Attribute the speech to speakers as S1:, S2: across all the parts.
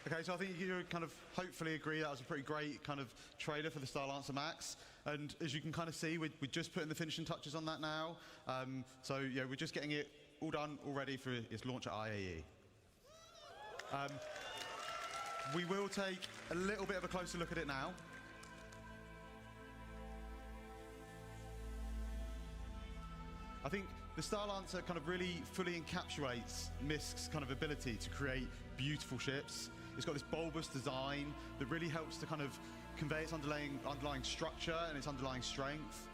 S1: Okay, so I think you kind of hopefully agree that was a pretty great kind of trailer for the Starlancer Max. And as you can kind of see, we're just putting the finishing touches on that now. So yeah, we're just getting it all done, all ready for its launch at IAE. We will take a little bit of a closer look at it now. I think the Starlancer kind of really fully encapsulates Misk's kind of ability to create beautiful ships. It's got this bulbous design that really helps to kind of convey its underlying structure and its underlying strength.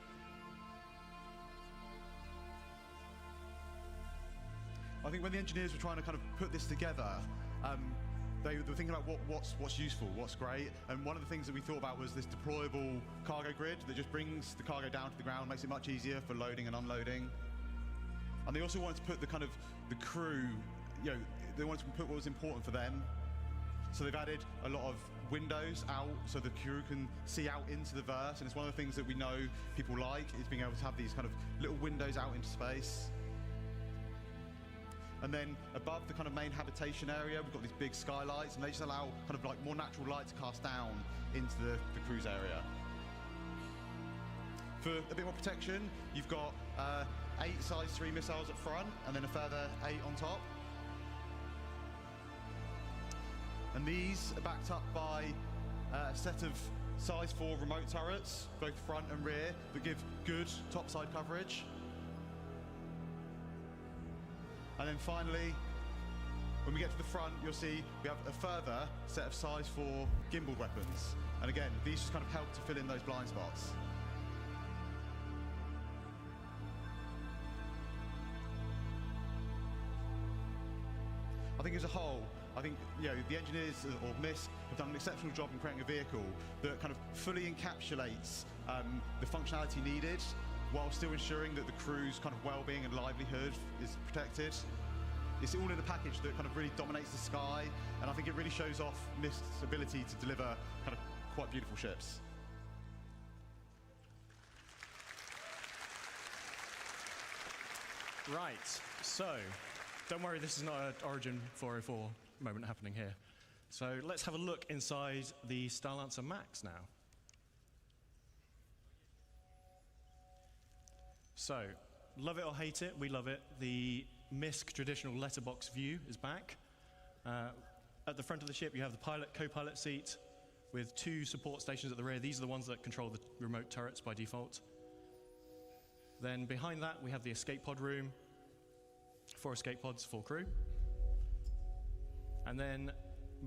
S1: I think when the engineers were trying to kind of put this together, they were thinking about what's useful, what's great, and one of the things that we thought about was this deployable cargo grid that just brings the cargo down to the ground, makes it much easier for loading and unloading. And they also wanted to put the crew, they wanted to put what was important for them. So they've added a lot of windows out so the crew can see out into the verse, and it's one of the things that we know people like, is being able to have these kind of little windows out into space. And then above the kind of main habitation area, we've got these big skylights, and they just allow kind of like more natural light to cast down into the cruise area. For a bit more protection, you've got 8 size 3 missiles up front, and then a further 8 on top. And these are backed up by a set of size 4 remote turrets, both front and rear, that give good topside coverage. And then finally, when we get to the front, you'll see we have a further set of size 4 gimbaled weapons. And again, these just kind of help to fill in those blind spots. I think as a whole, the engineers or Misk have done an exceptional job in creating a vehicle that kind of fully encapsulates the functionality needed, while still ensuring that the crew's kind of well-being and livelihood is protected. It's all in a package that kind of really dominates the sky, and I think it really shows off Misk's ability to deliver kind of quite beautiful ships.
S2: Right, so don't worry, this is not an Origin 404 moment happening here. So let's have a look inside the Starlancer Max now. So, love it or hate it, we love it. The Misk traditional letterbox view is back. At the front of the ship, you have the pilot, co-pilot seat with 2 support stations at the rear. These are the ones that control the remote turrets by default. Then behind that, we have the escape pod room. 4 escape pods, 4 crew. And then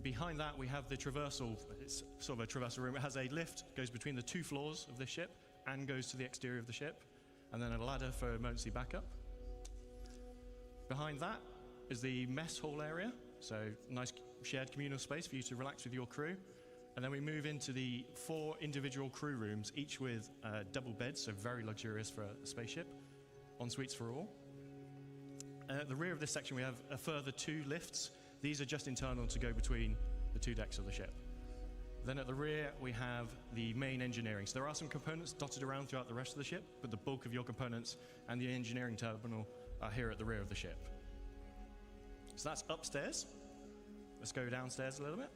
S2: behind that, we have the traversal. It's sort of a traversal room. It has a lift, goes between the 2 floors of this ship and goes to the exterior of the ship. And then a ladder for emergency backup. Behind that is the mess hall area, so nice shared communal space for you to relax with your crew. And then we move into the 4 individual crew rooms, each with double beds, so very luxurious for a spaceship, en suites for all. At the rear of this section, we have a further 2 lifts. These are just internal to go between the 2 decks of the ship. Then at the rear, we have the main engineering. So there are some components dotted around throughout the rest of the ship, but the bulk of your components and the engineering terminal are here at the rear of the ship. So that's upstairs. Let's go downstairs a little bit.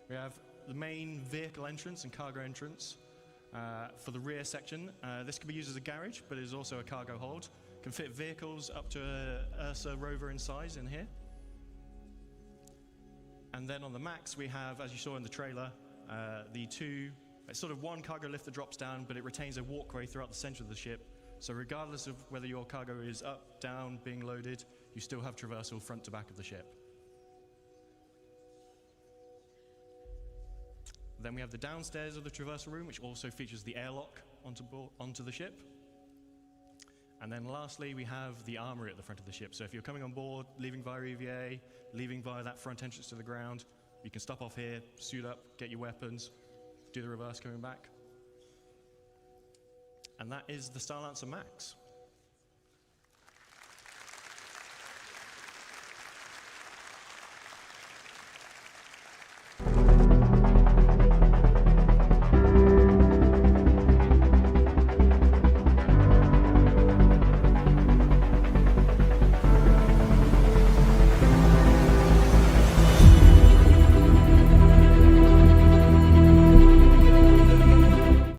S2: We have the main vehicle entrance and cargo entrance for the rear section. This can be used as a garage, but it is also a cargo hold. Can fit vehicles up to a Ursa rover in size in here. And then on the Max, we have, as you saw in the trailer, it's sort of 1 cargo lift that drops down, but it retains a walkway throughout the center of the ship. So regardless of whether your cargo is up, down, being loaded, you still have traversal front to back of the ship. Then we have the downstairs of the traversal room, which also features the airlock onto the ship. And then lastly, we have the armory at the front of the ship. So if you're coming on board, leaving via EVA, leaving via that front entrance to the ground, you can stop off here, suit up, get your weapons, do the reverse coming back. And that is the Starlancer Max.